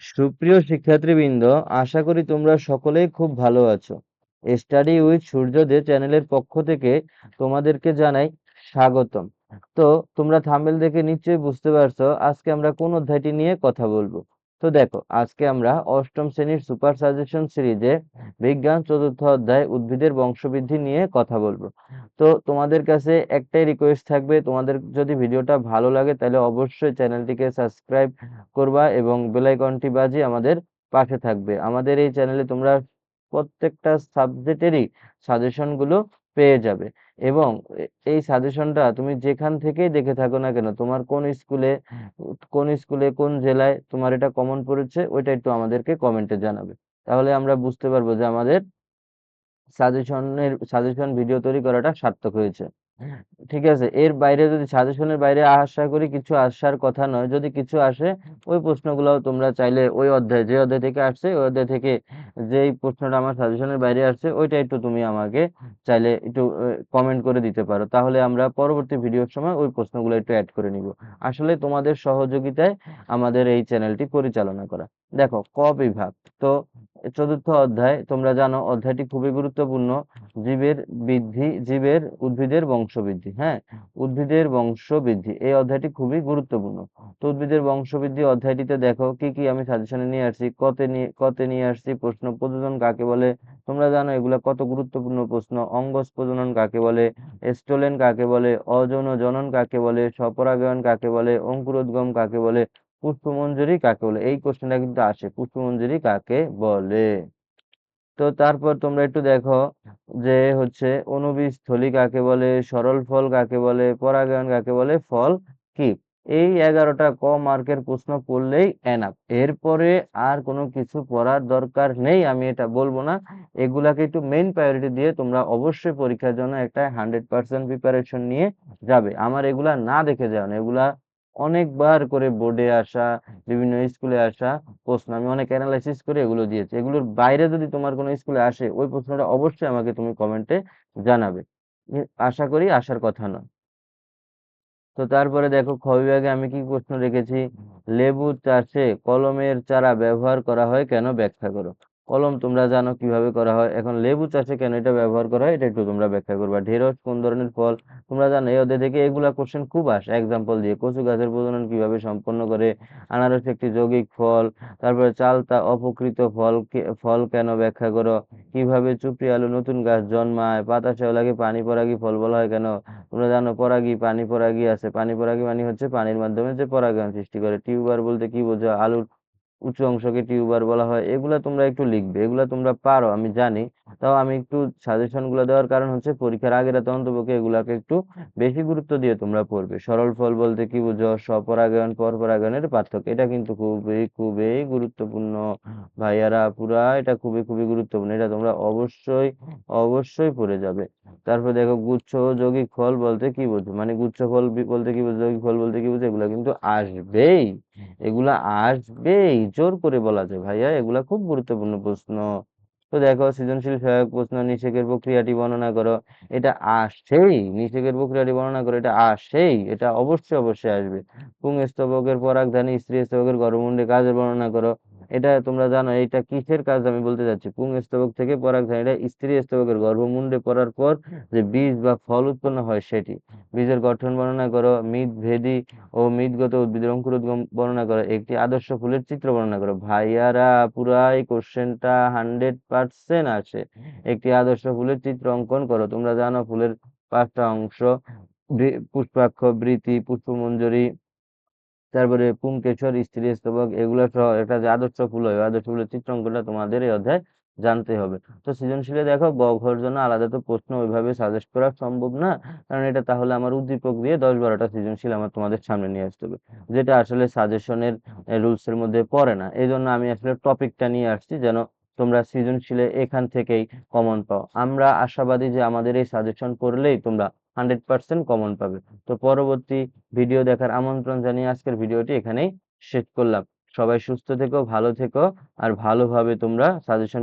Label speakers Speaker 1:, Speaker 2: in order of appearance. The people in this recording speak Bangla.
Speaker 1: সুপ্রিয় শিক্ষার্থীবৃন্দ, আশা করি তোমরা সকলেই খুব ভালো আছো। স্টাডি উইথ সূর্যোদয় চ্যানেলের পক্ষ থেকে তোমাদেরকে জানাই স্বাগতম। তো তোমরা থাম্বনেল দেখে নিশ্চয়ই বুঝতে পারছো আজকে আমরা কোন অধ্যায়টি নিয়ে কথা বলবো। তো দেখো, আজকে আমরা অষ্টম শ্রেণীর সুপার সাজেশন সিরিজে বিজ্ঞান চতুর্থ অধ্যায় উদ্ভিদের বংশবৃদ্ধি নিয়ে কথা বলবো। তো তোমাদের কাছে একটাই রিকোয়েস্ট থাকবে, তোমাদের যদি ভিডিওটা ভালো লাগে তাহলে অবশ্যই চ্যানেলটিকে সাবস্ক্রাইব করবা এবং বেল আইকনটি বাজিয়ে আমাদের পাশে থাকবে। আমাদের এই চ্যানেলে তোমরা প্রত্যেকটা সাবজেক্টেরই সাজেশন গুলো পেয়ে যাবে এবং এই সাজেশনটা তুমি যেখান থেকেই দেখে থাকো না কেন, তোমার কোন স্কুলে কোন জেলায় তোমার এটা কমন পড়েছে ওইটা একটু আমাদেরকে কমেন্টে জানাবে। তাহলে আমরা বুঝতে পারবো যে আমাদের সাজেশন ভিডিও তৈরি করাটা সার্থক হয়েছে। ঠিক আছে, এর বাইরে যদি সাজেশনের বাইরে আশা করি কিছু আসার কথা নয়। যদি কিছু আসে ওই প্রশ্নগুলো তোমরা চাইলে ওই অধ্যায় যে অধ্যায় থেকে আসছে ওই অধ্যায় থেকে যেই প্রশ্নটা আমার সাজেশনের বাইরে আসছে ওইটা একটু তুমি আমাকে চাইলে একটু কমেন্ট করে দিতে পারো, তাহলে আমরা পরবর্তী ভিডিওর সময় ওই প্রশ্নগুলো একটু অ্যাড করে নিব। আসলে তোমাদের সহযোগিতায় আমাদের এই চ্যানেলটি পরিচালনা করা। দেখো, ক বিভাগ। তো চতুর্থ অধ্যায়, তোমরা জানো অধ্যায়টি খুবই গুরুত্বপূর্ণ। উদ্ভিদের বংশবৃদ্ধি। হ্যাঁ, উদ্ভিদের বংশবৃদ্ধি এই অধ্যায়টি খুবই গুরুত্বপূর্ণ। তো উদ্ভিদের বংশবৃদ্ধি অধ্যায়টিতে দেখো কি কি আমি সাজেশনে নিয়ে আসছি। কতে নিয়ে আসছি প্রশ্ন, প্রজনন কাকে বলে। তোমরা জানো এগুলা কত গুরুত্বপূর্ণ প্রশ্ন। অঙ্গজ প্রজনন কাকে বলে, স্টোলেন কাকে বলে, অযৌন জনন কাকে বলে, স্বপরাগায়ন কাকে বলে, অঙ্কুরোদ্গম কাকে বলে, পুষ্পমঞ্জরি কাকে বলে। এই কোশ্চেনটা কিন্তু আসে, পুষ্পমঞ্জরি কাকে বলে। তো তারপর তোমরা একটু দেখো যে হচ্ছে অণুবীজ থলি কাকে বলে, সরল ফল কাকে বলে, পরাগায়ন কাকে বলে, ফল কি। এই 11টা ক মার্কের প্রশ্ন পড়লেই এনাফ। এরপরে আর কোনো কিছু পড়ার দরকার নেই, আমি এটা বলবো না। এগুলাকে একটু মেইন প্রায়োরিটি দিয়ে তোমরা অবশ্যই পরীক্ষার জন্য একটা 100% প্রিপারেশন নিয়ে যাবে। আমার এগুলা না দেখে যাও না, এগুলা অনেকবার করে বোর্ডে আসা, বিভিন্ন স্কুলে আসা প্রশ্ন, আমি অনেক অ্যানালাইসিস করে এগুলো দিয়েছি। এগুলোর বাইরে যদি তোমার কোনো স্কুলে আসে ওই প্রশ্নটা অবশ্যই আমাকে তুমি কমেন্টে জানাবে। আশা করি আসার কথা নয়। তো তারপরে দেখো, খ বিভাগে আমি কি প্রশ্ন রেখেছি। লেবু চাষে কলমের চারা ব্যবহার করা হয় কেন, ব্যাখ্যা করো। কলম তোমরা জানো কিভাবে করা হয়, এখন লেবু চাষে কেন এটা ব্যবহার করা হয় এটা একটু তোমরা ব্যাখ্যা করবা। ঢেঁড়স কোন ধরনের ফল, তোমরা জানো এই অধ্যায় থেকে এগুলা কোশ্চেন খুব আসে এক্সাম্পল দিয়ে। কচু গাছের প্রজনন কিভাবে সম্পন্ন করে, আনারস একটি যৌগিক ফল। তারপরে চালতা অপকৃত ফল, ফল কেন, ব্যাখ্যা করো। কিভাবে চুপড়ি আলু নতুন গাছ জন্মায়, পাতা শ্যাওলাকে পানি পরাগী ফল বলা হয় কেন। তোমরা জানো পরাগী, পানি পরাগী আছে। পানি পরাগী মানে হচ্ছে পানির মাধ্যমে যে পরাগায়ন সৃষ্টি করে। টিউবার বলতে কি বোঝো, আলুর উঁচু অংশকে টিউবার বলা হয়। এগুলা তোমরা একটু লিখবে, এগুলা তোমরা পারো আমি জানি। তাও আমি একটু সাজেশন গুলো দেওয়ার কারণ হচ্ছে পরীক্ষার আগে রাতে অন্তপক্ষে এগুলাকে একটু বেশি গুরুত্ব দিয়ে তোমরা পড়বে। সরল ফল বলতে কি বুঝো, স্বপরাগায়ন পরপরাগায়নের পার্থক্য। এটা কিন্তু খুবই খুবই গুরুত্বপূর্ণ ভাইয়ারা, পুরা এটা খুবই খুবই গুরুত্বপূর্ণ। এটা তোমরা অবশ্যই অবশ্যই পড়ে যাবে। তারপর দেখো, গুচ্ছ ও যৌগিক ফল বলতে কি বোঝো, মানে গুচ্ছ ফল বলতে কি বোঝো, যৌগিক ফল বলতে কি বোঝো, এগুলা কিন্তু আসবেই। এগুলা আসবেই, জোর করে বলা যায় ভাইয়া, এগুলা খুব গুরুত্বপূর্ণ প্রশ্ন। তো দেখো, সৃজনশীল সহায়ক প্রশ্ন, নিষেকের প্রক্রিয়াটি বর্ণনা করো। এটা আসেই, নিষেকের প্রক্রিয়াটি বর্ণনা করো, এটা আসেই, এটা অবশ্যই অবশ্যই আসবে। পুংস্তবকের পরাগধানী, স্ত্রী স্তবকের গর্ভমুণ্ডে কাজের বর্ণনা করো। এটা তোমরা জানো এটা কিসের কাজ আমি বলতে যাচ্ছি। পুংস্তবক থেকে পরাগধানীটা স্ত্রী স্তবকের গর্ভমুণ্ডে পড়ার পর যে বীজ বা ফল উৎপন্ন হয় সেটি। বীজের গঠন বর্ণনা করো। মিতভেদী ও মিতগত উদ্ভিদের অঙ্কুরোদ্গম বর্ণনা করো। একটি আদর্শ ফুলের চিত্র বর্ণনা করো। ভাইয়ারা, পুরাই কোশ্চেনটা 100% আসে। একটি আদর্শ ফুলের চিত্র অঙ্কন করো। তোমরা জানো ফুলের 5টা অংশ, পুষ্পাক্ষ, বৃতি, পুষ্পমঞ্জরি, তারপরে পুংকেশর, স্ত্রী স্তবক, এগুলো সহ একটা যে আদর্শ ফুল হয় আদর্শ ফুলের চিত্র অঙ্কনটা তোমাদের এই অধ্যায় জানতে হবে। তো সৃজনশীলে দেখো, গ ঘর জন্য আলাদা তো প্রশ্ন ওইভাবে সাজেস্ট করা সম্ভব না, কারণ এটা তাহলে আমার উদ্দীপক দিয়ে 10-12টা সৃজনশীল আমার তোমাদের সামনে নিয়ে আসতে হবে, যেটা আসলে সাজেশনের রুলস এর মধ্যে পড়ে না। এই জন্য আমি আসলে টপিকটা নিয়ে আসছি যেন তোমরা সৃজনশীলে এখান থেকেই কমন পাও। আমরা আশাবাদী যে আমাদের এই সাজেশন পড়লেই তোমরা 100% কমন পাবে। তো পরবর্তী ভিডিও দেখার আমন্ত্রণ জানিয়ে আজকের ভিডিওটি এখানেই শেষ করলাম। সবাই সুস্থ থেকো, ভালো থেকো, আর ভালোভাবে তোমরা সাজেশন